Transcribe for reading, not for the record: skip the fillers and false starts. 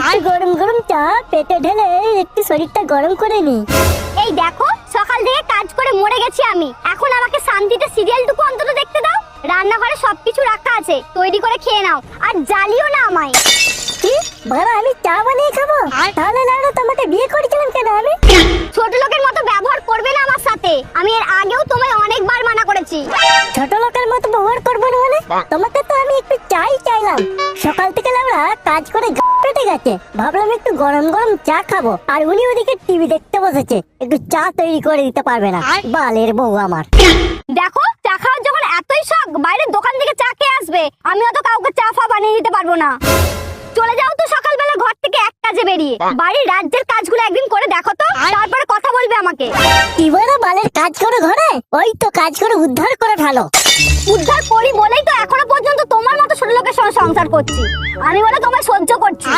একটু গরম গরম চা পেটে ঢেলে একটু শরীরটা গরম করে নি। এই দেখো, সকাল থেকে কাজ করে মরে গেছি আমি, এখন আমাকে শান্তিতে সিরিয়ালটুকু অন্তত দেখতে দাও। রান্নাঘরে সবকিছু রাখা আছে, তৈরি করে খেয়ে নাও, আর জ্বালিও না আমায়। কি বাড়া, আমি চা বানিয়ে খাবো? তাহলে না তোমাকে বিয়ে করেছিলাম কেন আমি? ছোট লোকের মতো ব্যবহার করবে না আমার সাথে, আমি এর আগেও তোমায় অনেকবার মানা করেছি। ছোট লোকের মতো ব্যবহার করবো না মানে? তোমাকে তো আমি একটু চাই চাইলাম, সকাল থেকে আমরা কাজ করে পেটে গেছে, ভাবলাম একটু গরম গরম চা খাবো, আর উনি ওদিকে টিভি দেখতে বসেছে, একটু চা তৈরি করে দিতে পারবে না বালের বউ আমার। দেখো, চা খাওয়ার যখন এতই শখ, বাইরের দোকান থেকে চা খেয়ে আসবে, আমি অত কাউকে চা ফা বানিয়ে দিতে পারবো না। চলে যাও তো সকালবেলা ঘর থেকে এক কাজে বেরিয়ে, বাড়ির রাজ্যের কাজগুলো একদিন করে দেখো তো, তারপরে কথা বলবে আমাকে। কি বলে বালের কাজ করে ঘরে? ওই তো কাজ করে উদ্ধার করে ফেলো। উদ্ধার করি বলেই তো এখনো পর্যন্ত তোমার মতো ছোট লোকের সঙ্গে সংসার করছি, আমি বলে তোমায় সহ্য করছি।